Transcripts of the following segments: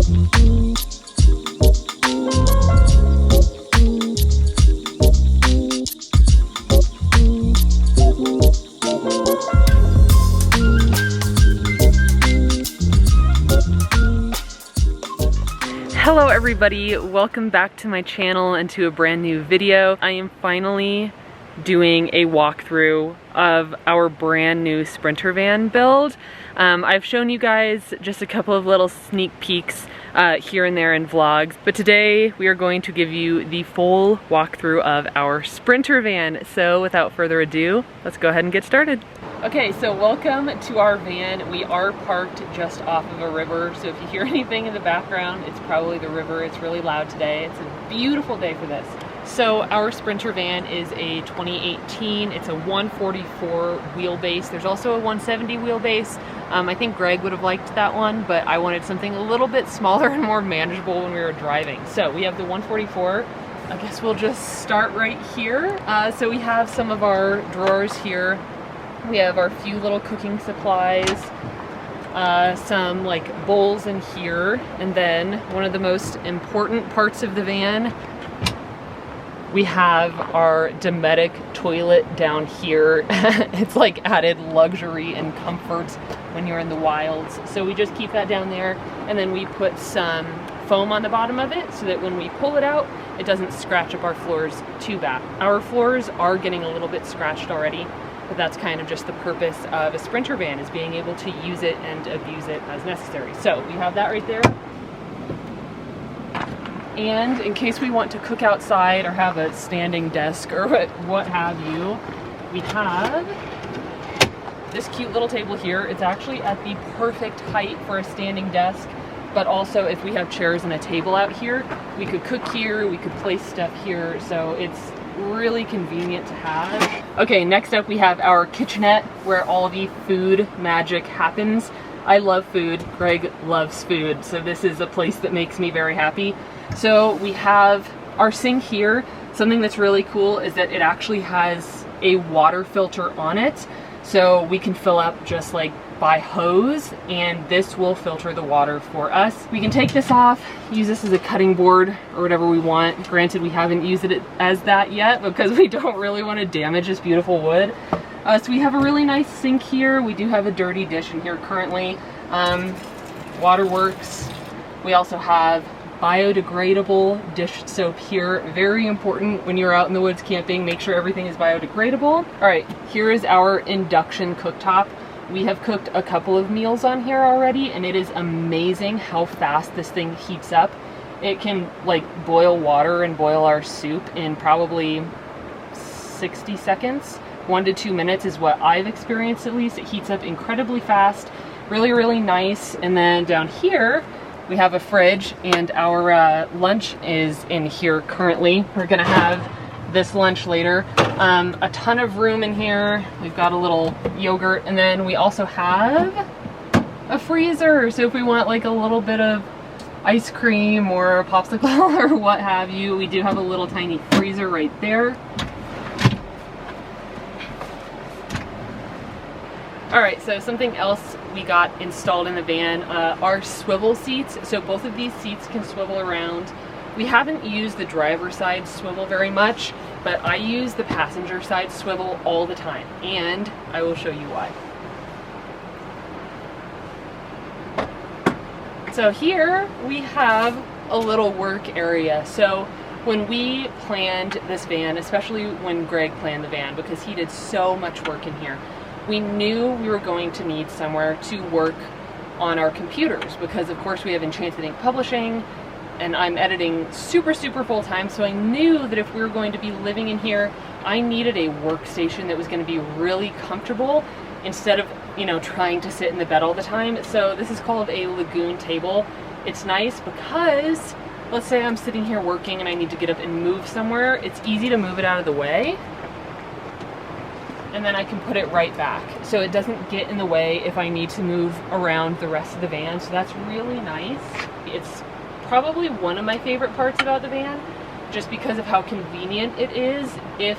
Hello everybody, welcome back to my channel and to a brand new video. I am finally doing a walkthrough of our brand new Sprinter van build. I've shown you guys just a couple of little sneak peeks here and there in vlogs, but today we are going to give you the full walkthrough of our Sprinter van. So without further ado, let's go ahead and get started. Okay, so welcome to our van. We are parked just off of a river, so if you hear anything in the background, it's probably the river. It's really loud today. It's a beautiful day for this. So our Sprinter van is a 2018. It's a 144 wheelbase. There's also a 170 wheelbase. I think Greg would have liked that one, but I wanted something a little bit smaller and more manageable when we were driving. So we have the 144. I guess we'll just start right here. So we have some of our drawers here. We have our few little cooking supplies, some like bowls in here, and then one of the most important parts of the van, we have our Dometic toilet down here. It's like added luxury and comfort when you're in the wilds. So we just keep that down there, and then we put some foam on the bottom of it so that when we pull it out, it doesn't scratch up our floors too bad. Our floors are getting a little bit scratched already, but that's kind of just the purpose of a Sprinter van, is being able to use it and abuse it as necessary. So we have that right there. And in case we want to cook outside or have a standing desk or what have you, we have this cute little table here. It's actually at the perfect height for a standing desk, but also if we have chairs and a table out here, we could cook here, we could place stuff here, so it's really convenient to have. Okay, next up we have our kitchenette where all the food magic happens. I love food, Greg loves food, so this is a place that makes me very happy. So we have our sink here. Something that's really cool is that it actually has a water filter on it, so we can fill up just like by hose, and this will filter the water for us. We can take this off, use this as a cutting board or whatever we want. Granted, we haven't used it as that yet because we don't really want to damage this beautiful wood. So we have a really nice sink here. We do have a dirty dish in here currently. Waterworks. We also have biodegradable dish soap here. Very important when you're out in the woods camping, make sure everything is biodegradable. All right, here is our induction cooktop. We have cooked a couple of meals on here already, and it is amazing how fast this thing heats up. It can like boil water and boil our soup in probably 60 seconds. 1 to 2 minutes is what I've experienced at least. It heats up incredibly fast, really, really nice. And then down here, we have a fridge, and our lunch is in here currently. We're gonna have this lunch later. A ton of room in here. We've got a little yogurt, and then we also have a freezer. So if we want like a little bit of ice cream or a popsicle or what have you, we do have a little tiny freezer right there. All right, so something else we got installed in the van, are swivel seats. So both of these seats can swivel around. We haven't used the driver's side swivel very much, but I use the passenger side swivel all the time, and I will show you why. So here we have a little work area. So when we planned this van, especially when Greg planned the van, because he did so much work in here, we knew we were going to need somewhere to work on our computers, because of course we have Enchanted Ink Publishing, and I'm editing super full time, so I knew that if we were going to be living in here, I needed a workstation that was going to be really comfortable instead of, you know, trying to sit in the bed all the time. So this is called a Lagoon table. It's nice because let's say I'm sitting here working and I need to get up and move somewhere. It's easy to move it out of the way, and then I can put it right back. So it doesn't get in the way if I need to move around the rest of the van. So that's really nice. It's probably one of my favorite parts about the van, just because of how convenient it is if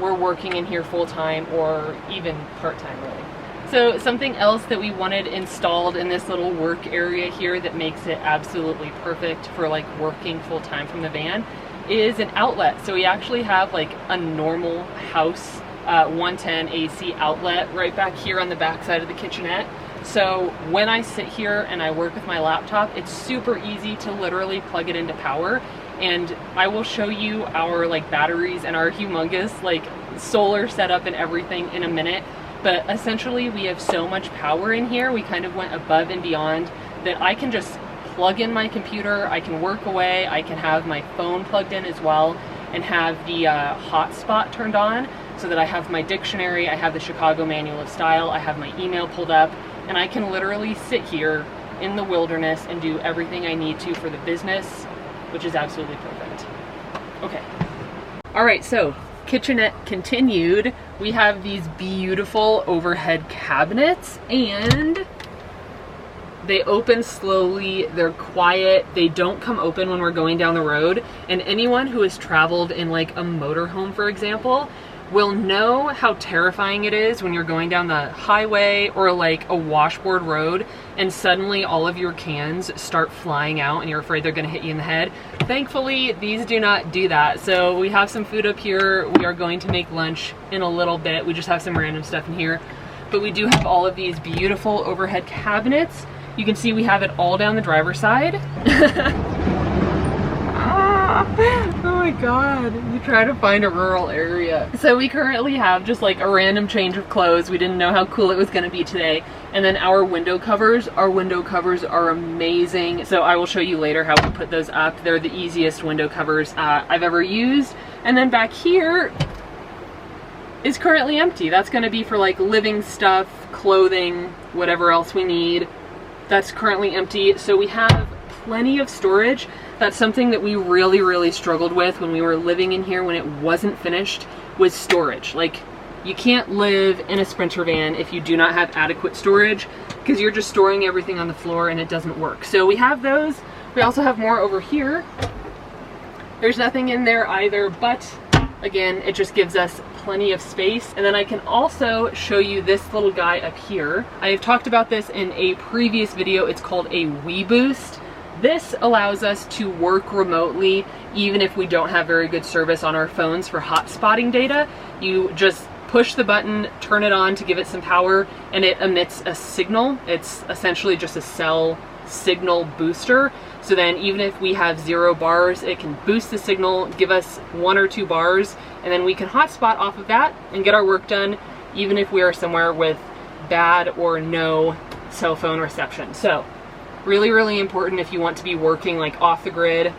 we're working in here full-time or even part-time really. So something else that we wanted installed in this little work area here that makes it absolutely perfect for like working full time from the van is an outlet. So we actually have like a normal house 110 AC outlet right back here on the back side of the kitchenette. So when I sit here and I work with my laptop, it's super easy to literally plug it into power. And I will show you our like batteries and our humongous like solar setup and everything in a minute. But essentially we have so much power in here, we kind of went above and beyond that I can just plug in my computer, I can work away, I can have my phone plugged in as well, and have the hotspot turned on so that I have my dictionary, I have the Chicago Manual of Style, I have my email pulled up, and I can literally sit here in the wilderness and do everything I need to for the business, which is absolutely perfect. Okay. All right, so kitchenette continued. We have these beautiful overhead cabinets and they open slowly, they're quiet, they don't come open when we're going down the road. And anyone who has traveled in like a motorhome, for example, will know how terrifying it is when you're going down the highway or like a washboard road and suddenly all of your cans start flying out and you're afraid they're gonna hit you in the head. Thankfully, these do not do that. So we have some food up here. We are going to make lunch in a little bit. We just have some random stuff in here. But we do have all of these beautiful overhead cabinets. You can see we have it all down the driver's side. Oh my god, you try to find a rural area. So we currently have just like a random change of clothes. We didn't know how cool it was gonna be today. And then our window covers are amazing. So I will show you later how we put those up. They're the easiest window covers I've ever used. And then back here is currently empty. That's gonna be for like living stuff, clothing, whatever else we need. That's currently empty. So we have plenty of storage. That's something that we really struggled with when we were living in here when it wasn't finished, was storage. Like, you can't live in a Sprinter van if you do not have adequate storage because you're just storing everything on the floor and it doesn't work. So we have those. We also have more over here. There's nothing in there either, but again, it just gives us plenty of space. And then I can also show you this little guy up here. I have talked about this in a previous video. It's called a wheelbase. This allows us to work remotely even if we don't have very good service on our phones for hotspotting data. You just push the button, turn it on to give it some power, and it emits a signal. It's essentially just a cell signal booster. So then even if we have 0 bars, it can boost the signal, give us 1 or 2 bars, and then we can hotspot off of that and get our work done even if we are somewhere with bad or no cell phone reception. So really important if you want to be working like off the grid,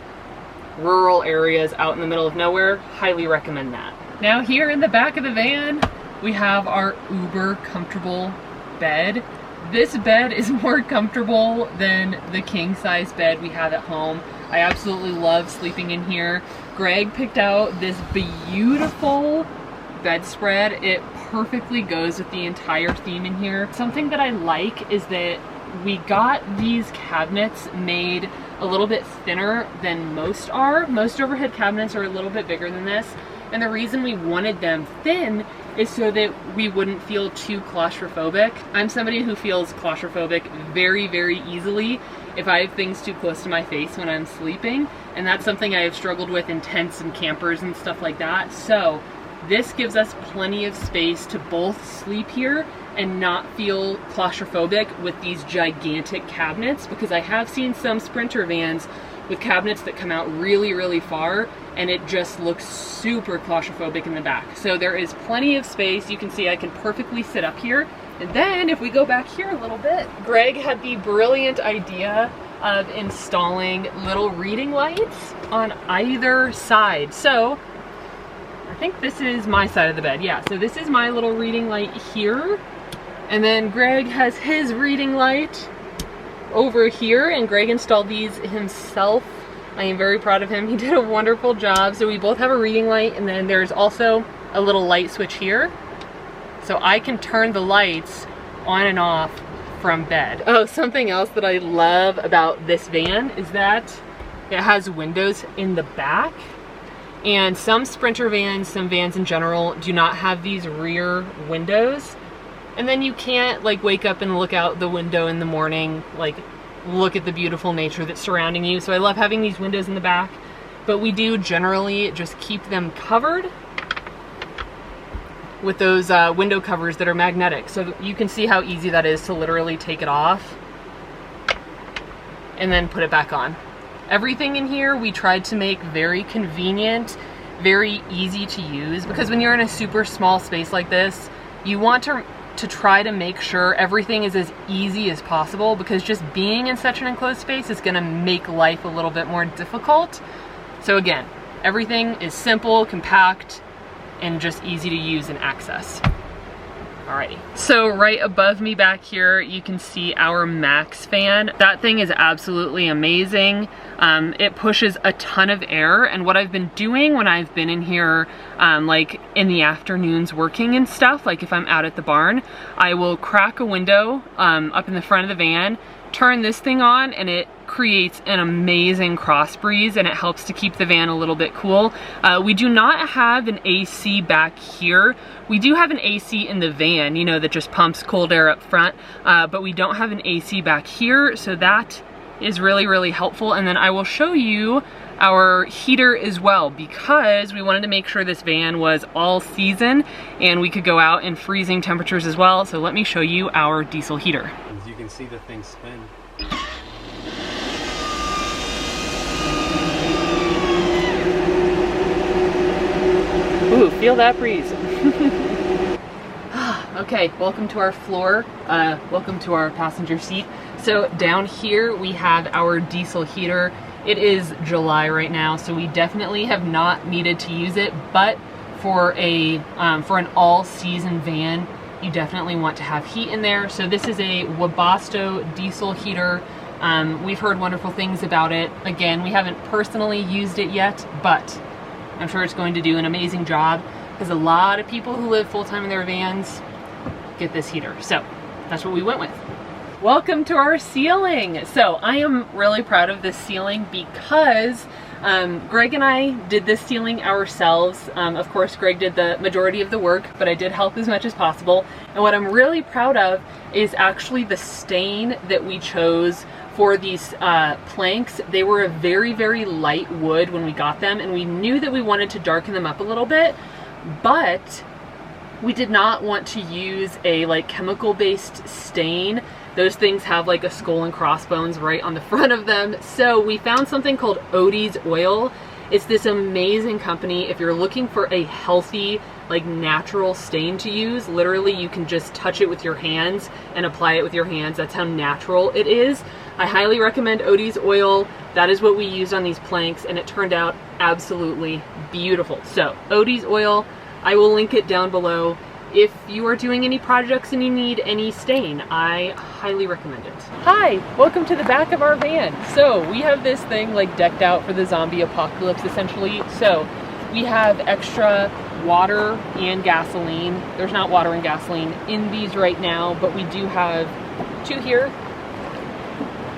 rural areas out in the middle of nowhere. Highly recommend that. Now here in the back of the van, we have our uber comfortable bed. This bed is more comfortable than the king size bed we have at home. I absolutely love sleeping in here. Greg picked out this beautiful bedspread. It perfectly goes with the entire theme in here. Something that I like is that we got these cabinets made a little bit thinner than most are. Most overhead cabinets are a little bit bigger than this. And the reason we wanted them thin is so that we wouldn't feel too claustrophobic. I'm somebody who feels claustrophobic very easily if I have things too close to my face when I'm sleeping. And that's something I have struggled with in tents and campers and stuff like that. So this gives us plenty of space to both sleep here and not feel claustrophobic with these gigantic cabinets, because I have seen some Sprinter vans with cabinets that come out really far and it just looks super claustrophobic in the back. So there is plenty of space. You can see I can perfectly sit up here. And then if we go back here a little bit, Greg had the brilliant idea of installing little reading lights on either side. So I think this is my side of the bed. Yeah, so this is my little reading light here. And then Greg has his reading light over here, and Greg installed these himself. I am very proud of him. He did a wonderful job. So we both have a reading light, and then there's also a little light switch here. So I can turn the lights on and off from bed. Oh, something else that I love about this van is that it has windows in the back. And some Sprinter vans, some vans in general, do not have these rear windows. And then you can't like wake up and look out the window in the morning, like look at the beautiful nature that's surrounding you. So I love having these windows in the back, but we do generally just keep them covered with those window covers that are magnetic. So you can see how easy that is to literally take it off and then put it back on. Everything in here we tried to make very convenient, very easy to use, because when you're in a super small space like this, you want to try to make sure everything is as easy as possible, because just being in such an enclosed space is going to make life a little bit more difficult. So again, everything is simple, compact, and just easy to use and access. Alrighty. So right above me back here, you can see our Max fan. That thing is absolutely amazing. It pushes a ton of air, and what I've been doing when I've been in here, like in the afternoons working and stuff, like if I'm out at the barn, I will crack a window up in the front of the van, turn this thing on, and it creates an amazing cross breeze, and it helps to keep the van a little bit cool. We do not have an AC back here. We do have an AC in the van, you know, that just pumps cold air up front, but we don't have an AC back here, so that is really, really helpful. And then I will show you our heater as well, because we wanted to make sure this van was all season and we could go out in freezing temperatures as well. So let me show you our diesel heater. As you can see, the thing spin. Ooh, feel that breeze. Okay, welcome to our floor. Welcome to our passenger seat. So down here we have our diesel heater. It is July right now, so we definitely have not needed to use it, but for an all-season van, you definitely want to have heat in there. So this is a Webasto diesel heater. We've heard wonderful things about it. Again, we haven't personally used it yet, but I'm sure it's going to do an amazing job, because a lot of people who live full-time in their vans get this heater. So that's what we went with. Welcome to our ceiling. So I am really proud of this ceiling because Greg and I did this ceiling ourselves. Of course, Greg did the majority of the work, but I did help as much as possible. And what I'm really proud of is actually the stain that we chose for these planks. They were a very, very light wood when we got them, and we knew that we wanted to darken them up a little bit, but we did not want to use a like chemical-based stain. Those things have like a skull and crossbones right on the front of them. So we found something called Odie's Oil. It's this amazing company. If you're looking for a healthy, like natural stain to use, literally you can just touch it with your hands and apply it with your hands. That's how natural it is. I highly recommend Odie's Oil. That is what we used on these planks, and it turned out absolutely beautiful. So Odie's Oil, I will link it down below. If you are doing any projects and you need any stain, I highly recommend it. Hi, welcome to the back of our van. So we have this thing like decked out for the zombie apocalypse essentially. So we have extra water and gasoline. There's not water and gasoline in these right now, but we do have 2 here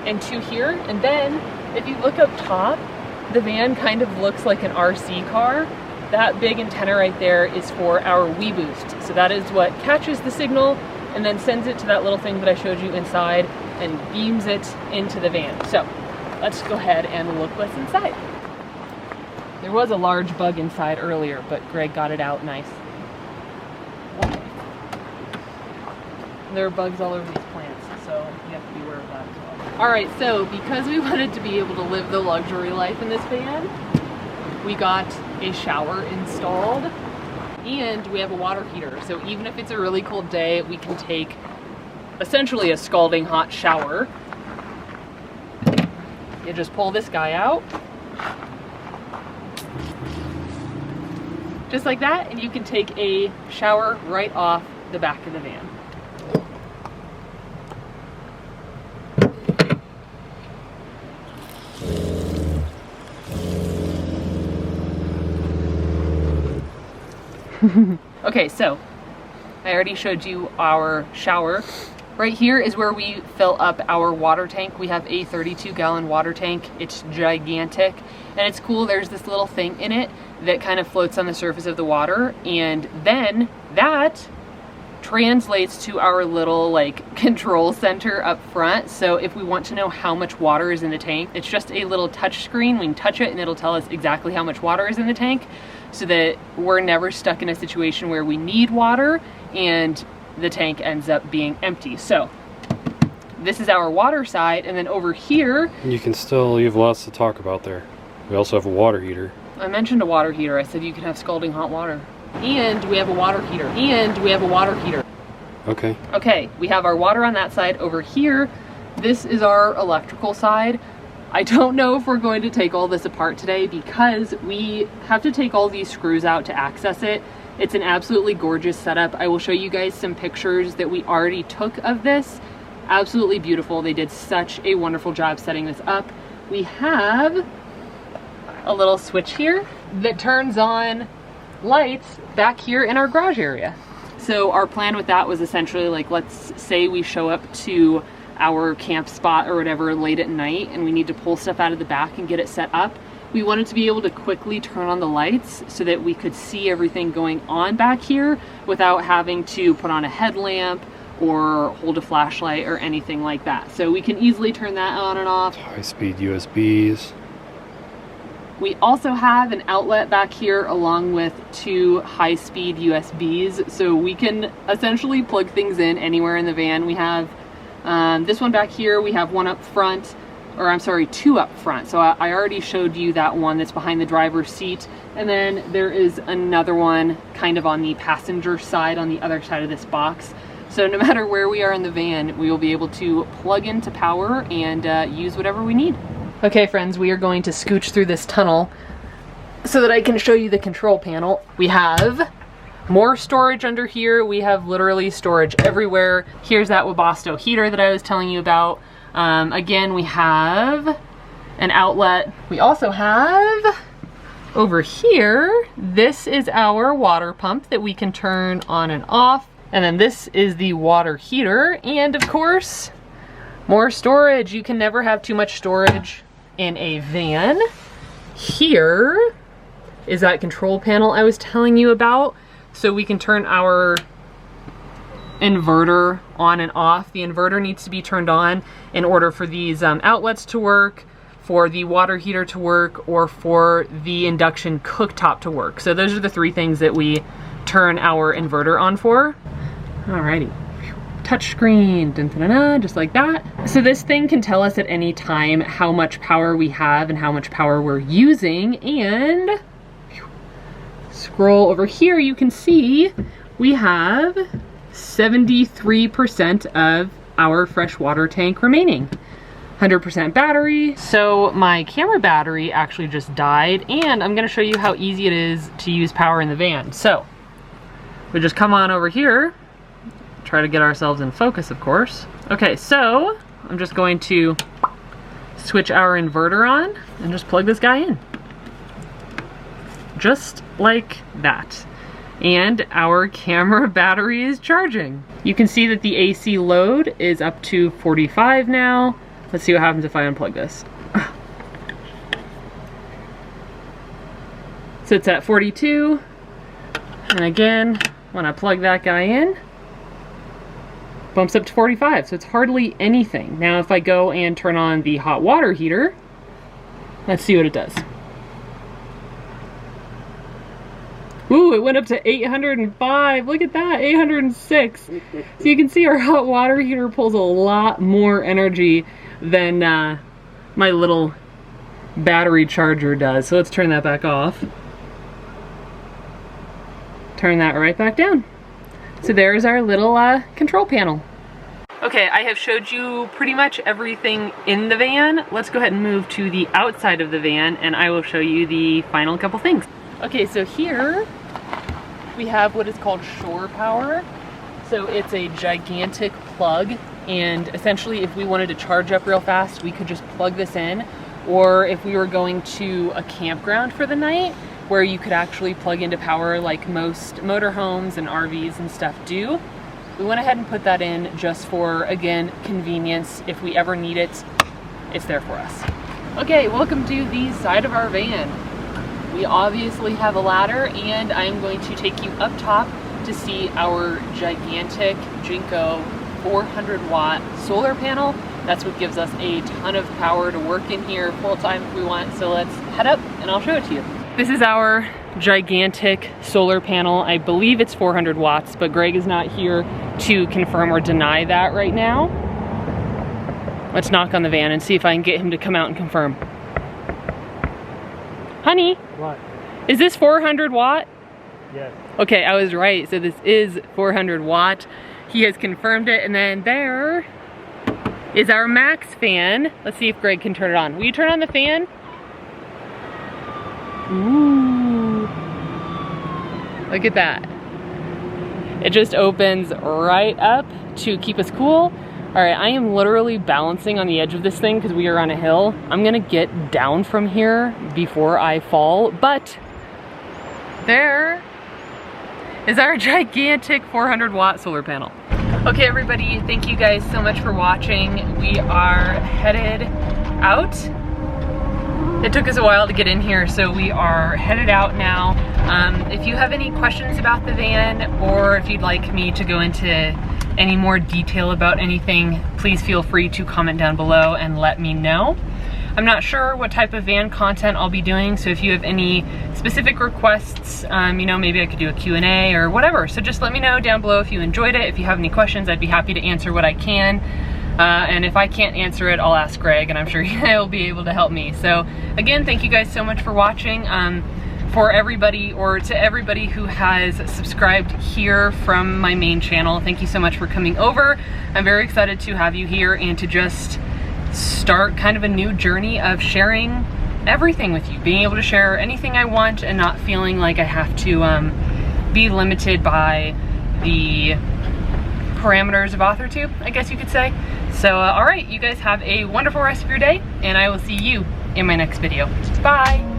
and 2 here. And then if you look up top, the van kind of looks like an RC car. That big antenna right there is for our wheelbase. So that is what catches the signal and then sends it to that little thing that I showed you inside and beams it into the van. So let's go ahead and look what's inside. There was a large bug inside earlier, but Greg got it out nice. Okay. There are bugs all over these plants, so you have to be aware of that as well. All right, so because we wanted to be able to live the luxury life in this van, we got a shower installed, and we have a water heater. So even if it's a really cold day, we can take essentially a scalding hot shower. You just pull this guy out, just like that, and you can take a shower right off the back of the van. Okay, so I already showed you our shower. Right here is where we fill up our water tank. We have a 32-gallon water tank. It's gigantic, and it's cool. There's this little thing in it that kind of floats on the surface of the water, and then that translates to our little like control center up front. So if we want to know how much water is in the tank, it's just a little touch screen. We can touch it and it'll tell us exactly how much water is in the tank, so that we're never stuck in a situation where we need water and the tank ends up being empty. So this is our water side, and then over here You have lots to talk about there. We also have a water heater. I mentioned a water heater. I said you can have scalding hot water. And we have a water heater. And we have a water heater. Okay. Okay, we have our water on that side. Over here, this is our electrical side. I don't know if we're going to take all this apart today because we have to take all these screws out to access it. It's an absolutely gorgeous setup. I will show you guys some pictures that we already took of this. Absolutely beautiful. They did such a wonderful job setting this up. We have a little switch here that turns on lights back here in our garage area. So our plan with that was essentially like, let's say we show up to our camp spot or whatever late at night and we need to pull stuff out of the back and get it set up. We wanted to be able to quickly turn on the lights so that we could see everything going on back here without having to put on a headlamp or hold a flashlight or anything like that. So we can easily turn that on and off. High-speed USBs. We also have an outlet back here along with 2 high-speed USBs, so we can essentially plug things in anywhere in the van. We have this one back here, we have one up front, or I'm sorry, 2 up front. So I already showed you that one that's behind the driver's seat, and then there is another one kind of on the passenger side on the other side of this box. So no matter where we are in the van, we will be able to plug into power and use whatever we need. Okay friends, we are going to scooch through this tunnel so that I can show you the control panel. We have more storage under here. We have literally storage everywhere. Here's that Webasto heater that I was telling you about. Again, we have an outlet. We also have over here, this is our water pump that we can turn on and off. And then this is the water heater. And of course, more storage. You can never have too much storage in a van. Here is that control panel I was telling you about. So we can turn our inverter on and off. The inverter needs to be turned on in order for these outlets to work, for the water heater to work, or for the induction cooktop to work. So those are the 3 things that we turn our inverter on for. Alrighty. Touchscreen, just like that. So this thing can tell us at any time how much power we have and how much power we're using. And scroll over here, you can see we have 73% of our fresh water tank remaining. 100% battery. So my camera battery actually just died, and I'm gonna show you how easy it is to use power in the van. So we just come on over here, try to get ourselves in focus, of course. Okay, so I'm just going to switch our inverter on and just plug this guy in. Just like that. And our camera battery is charging. You can see that the AC load is up to 45 now. Let's see what happens if I unplug this. So it's at 42. And again, when I plug that guy in, bumps up to 45, so it's hardly anything. Now if I go and turn on the hot water heater, let's see what it does. Ooh, it went up to 805, look at that, 806. So you can see our hot water heater pulls a lot more energy than my little battery charger does. So let's turn that back off. Turn that right back down. So there's our little control panel. Okay, I have showed you pretty much everything in the van. Let's go ahead and move to the outside of the van and I will show you the final couple things. Okay, so here we have what is called shore power. So it's a gigantic plug, and essentially if we wanted to charge up real fast, we could just plug this in. Or if we were going to a campground for the night, where you could actually plug into power like most motorhomes and RVs and stuff do. We went ahead and put that in just for, again, convenience. If we ever need it, it's there for us. Okay, welcome to the side of our van. We obviously have a ladder, and I'm going to take you up top to see our gigantic Jinko 400 watt solar panel. That's what gives us a ton of power to work in here full time if we want. So let's head up and I'll show it to you. This is our gigantic solar panel. I believe it's 400 watts, but Greg is not here to confirm or deny that right now. Let's knock on the van and see if I can get him to come out and confirm. Honey? What? Is this 400 watt? Yes. Okay, I was right. So this is 400 watt. He has confirmed it. And then there is our max fan. Let's see if Greg can turn it on. Will you turn on the fan? Ooh. Look at that. It just opens right up to keep us cool. All right, I am literally balancing on the edge of this thing because we are on a hill. I'm gonna get down from here before I fall, but there is our gigantic 400 watt solar panel. Okay, everybody, thank you guys so much for watching. We are headed out. It took us a while to get in here, so we are headed out now. If you have any questions about the van, or if you'd like me to go into any more detail about anything, please feel free to comment down below and let me know. I'm not sure what type of van content I'll be doing, so if you have any specific requests, you know, maybe I could do a Q&A or whatever. So just let me know down below if you enjoyed it. If you have any questions, I'd be happy to answer what I can. And if I can't answer it, I'll ask Greg, and I'm sure he'll be able to help me. So again, thank you guys so much for watching. For everybody, or to everybody who has subscribed here from my main channel, thank you so much for coming over. I'm very excited to have you here and to just start kind of a new journey of sharing everything with you, being able to share anything I want and not feeling like I have to be limited by the parameters of AuthorTube, I guess you could say. So all right, you guys have a wonderful rest of your day, and I will see you in my next video. Bye.